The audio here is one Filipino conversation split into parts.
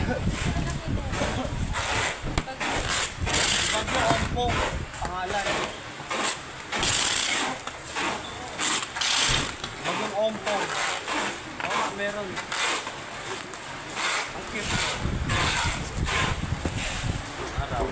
Bagyo Ompong, pangalan. Bagyong Ompong. Oo, meron. Ang cute. Araw.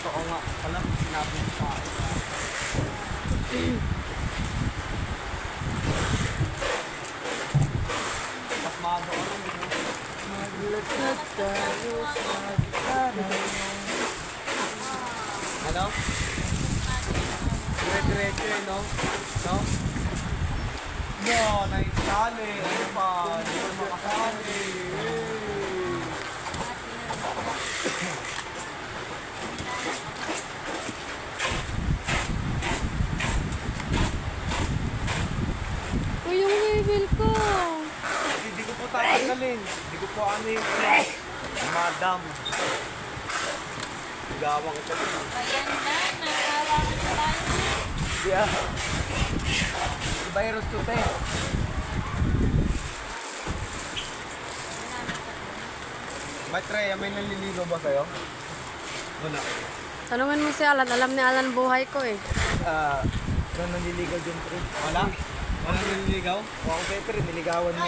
Totoo nga pala, sinabi mo sa akin. Mas maaga ko rin. Maglatot tayo sa gitara. Ano? Dire-diretso eh, no? No? No, naisali. Ano pa? Hindi ko makasali. Uy, yung level ko. Hindi ko po tatanggalin. Hindi ko po ano yung madam. Gawang ito. Ayan na, nakawakan na tayo. Yeah. Virus to te. Trey, may naliligo ba kayo? Wala. Tanungin mo si Alan, alam ni Alan buhay ko eh. Wala naliligaw dyan, Trey. Wala? Wala naliligaw? Ako Pepper, niligawan mo.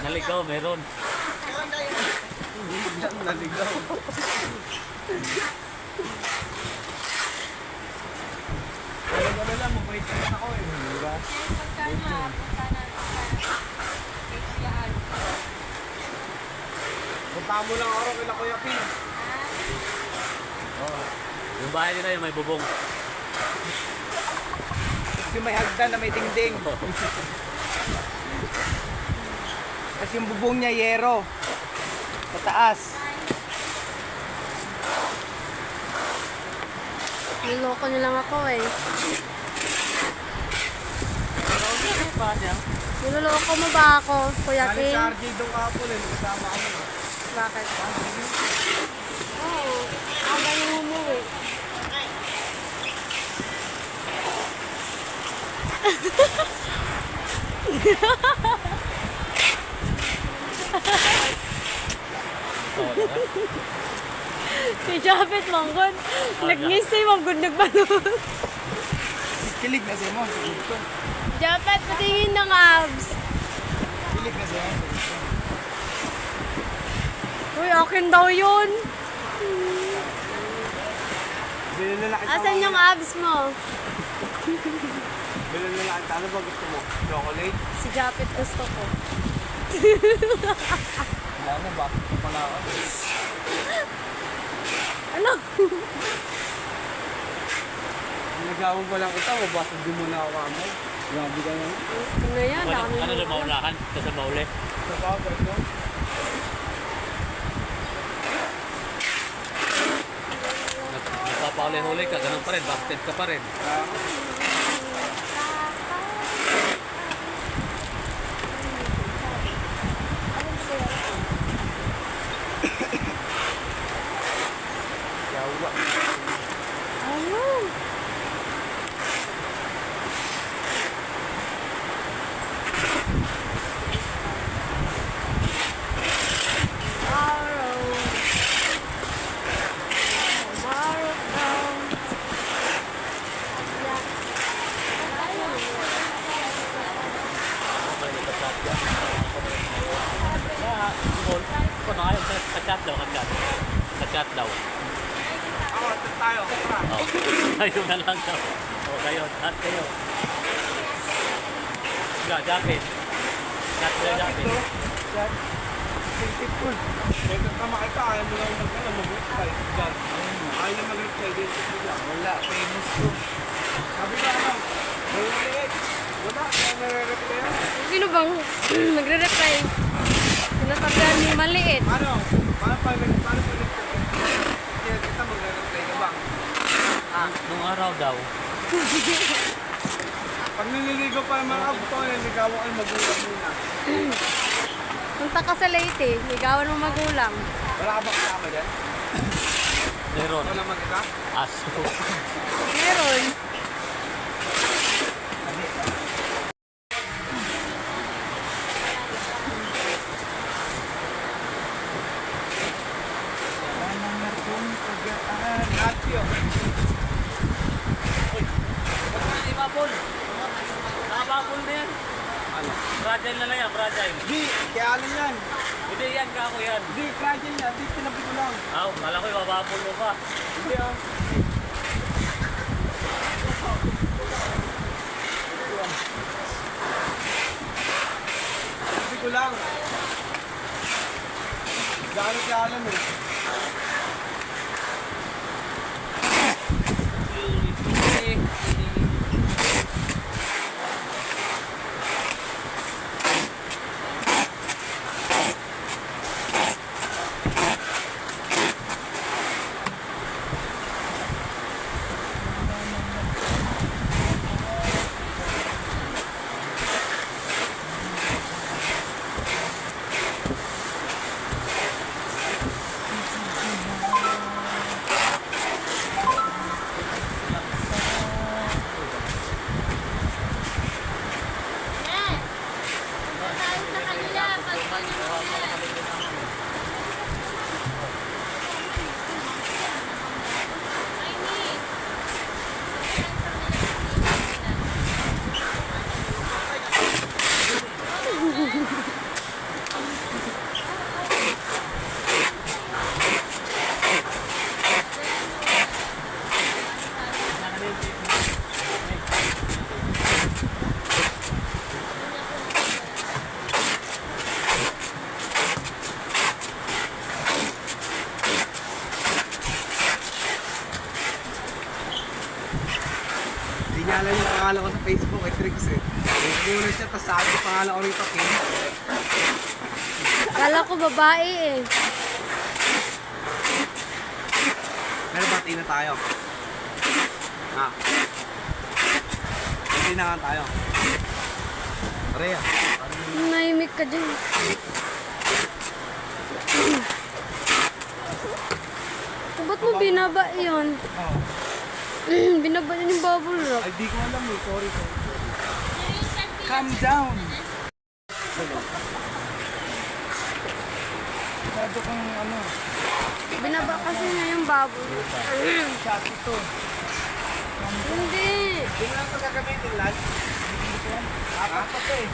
Naligaw, meron. Naligaw. Wala lang, mabait naman ako eh. Diba? Punta mo lang araw kila Kuya Pin. Oh. Yung bahay nila yung may bubong. Kasi may hagdan na may dingding. Kasi yung bubong niya yero. Pataas. Niloko niyo lang ako eh. Niloloko mo ba ako, Kuya Galing King? sa RJ doon kapon eh. Kasama kami. Bakit? Oo. Aga yung umuwi. Si Japet Manggod. Nag-ngisi, Manggod nagbalon. Kilig na siya mo. Japet, patingin ng abs. Kilig na siya mo. Uy, akin daw yun. Bilhin na lang kita. Asan yung abs mo? Bilhin na lang kita. Ano ba gusto mo? Chocolate? Si Japet gusto ko. Wala na ba? Wala ka. Ano? Nagawag pa lang kita. Mabasa din mo na ako kamay. Grabe ka naman. Gusto na yan. Ano, Dami ano mo. sa maulakan? Ito sa mauli. Sa bagay ko. Nagpapauli-huli ka, ganun pa rin. Busted ka pa rin. Yawa. Ano? Kung ayaw ka-chat daw, ka-chat. Ka-chat daw. Ako, ito tayo. Tara. Oh. Kayo na lang daw. O kayo, chat kayo. Sige, Japit. Chat kayo, Japit. Chat. Beautiful. Pwede ka makita, ayaw mo lang mag-reply. Chat. Ayaw na mag-reply dito sila. Wala, famous ko. Sabi ka ano? Wala, kaya nare-reply yan. Sino bang magre-reply? Sinasabihan ni maliit. Ano? Paano pa nag-reply? Kaya kita magre-reply ka ba? nung araw daw. Pag nililigo pa yung mga abto, niligawan kayo magulang muna. Punta ka sa Leyte, ligawan mo magulang. Wala ka ba kasama dyan? Meron. Wala mag-isa? Aso. Meron. Natyo. Ibabol. Nakababol na yan. Ano? Fragile na lang yan, fragile. Di, kaya alin yan. Hindi yan, kako yan. Di, fragile yan. Di, tinabi ko lang. Aw, kala ko ibababol mo pa. Hindi ah. Tinabi ko lang. Gano'n kaya alam eh. Hindi niya alam yung pangalan ko sa Facebook kay Trix eh. Nagmuna siya, tapos sabi ko pangalan ko rito, Kim. Kala ko babae eh. Pero bati na tayo. Ha? Bati na nga tayo. Rhea. Naimik ka dyan. Ba't mo binaba yun? Oh. Binaba yun yung bubble wrap. Ay, di ko alam eh. Sorry. Calm down. Masyado kang ano. Binaba kasi niya yung bubble wrap. Shot ito. Hindi. Hindi mo lang pagkakamitin, lad. Hindi ko yan. Apat pa to eh.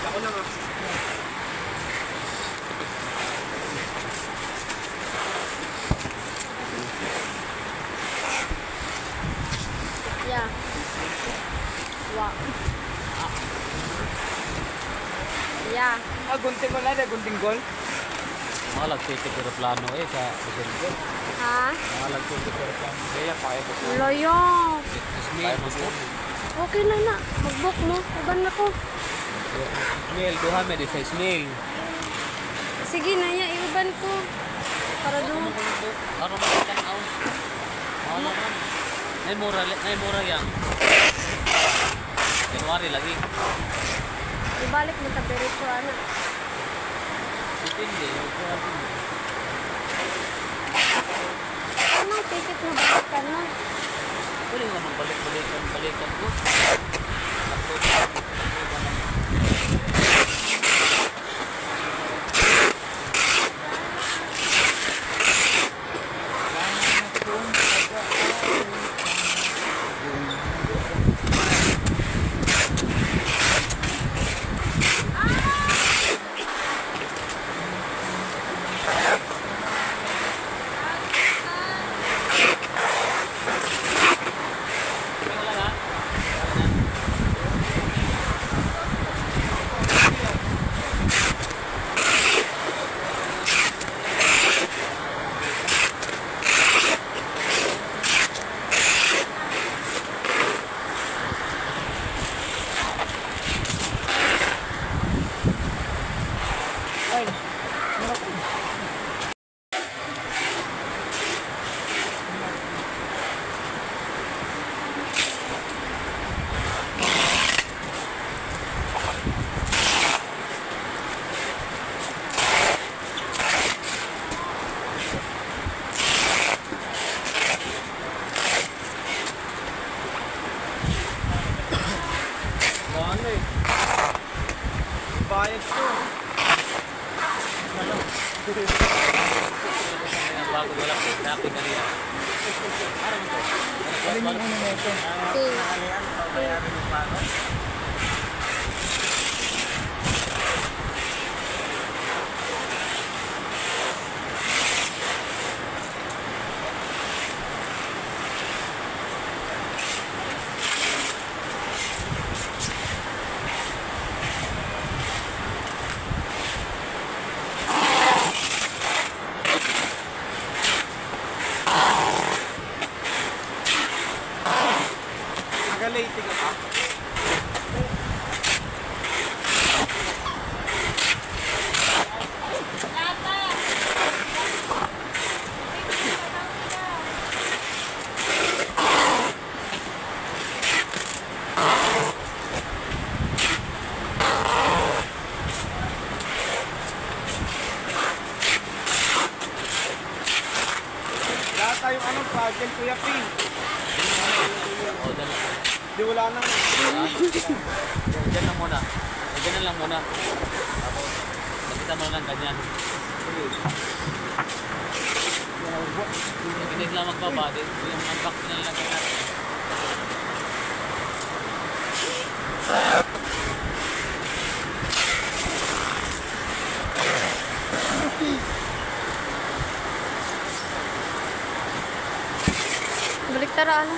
Ako lang ah. Yeah. Wow. Yeah. Ah, gunting ko lad, gunting gol. Mga lagsitik pero plano eh sa December. Ha? Mga lagsitik pero plano. Kaya kaya mo po. Loyo. Kaya mo po. Okay na na. Mag-book mo. Uban na ko. Ismail, duha may di sa Ismail. Sige na ya. Iuban ko. Para doon. Ano ba ka tanaw? Ano man? Nay mura yang. January lagi. Ibalik mo tapere ko ana. Depende. Anong ticket mo balik ka no? Pwede nga magbalik-balikan ko. Bago wala ko. Dati kanina. Ano mo to? Alin yung una na ito? Okay. Bayaran mo pa ako? Nagalate ka pa? Wala tayong anong project, Kuya P. O, dyan lang. Di wala nang... Dyan lang muna. Dyan na lang muna. Tapos, nakita mo lang ganyan. Hindi sila magbaba. Yung unbox na lang natin. Balik tara, ano?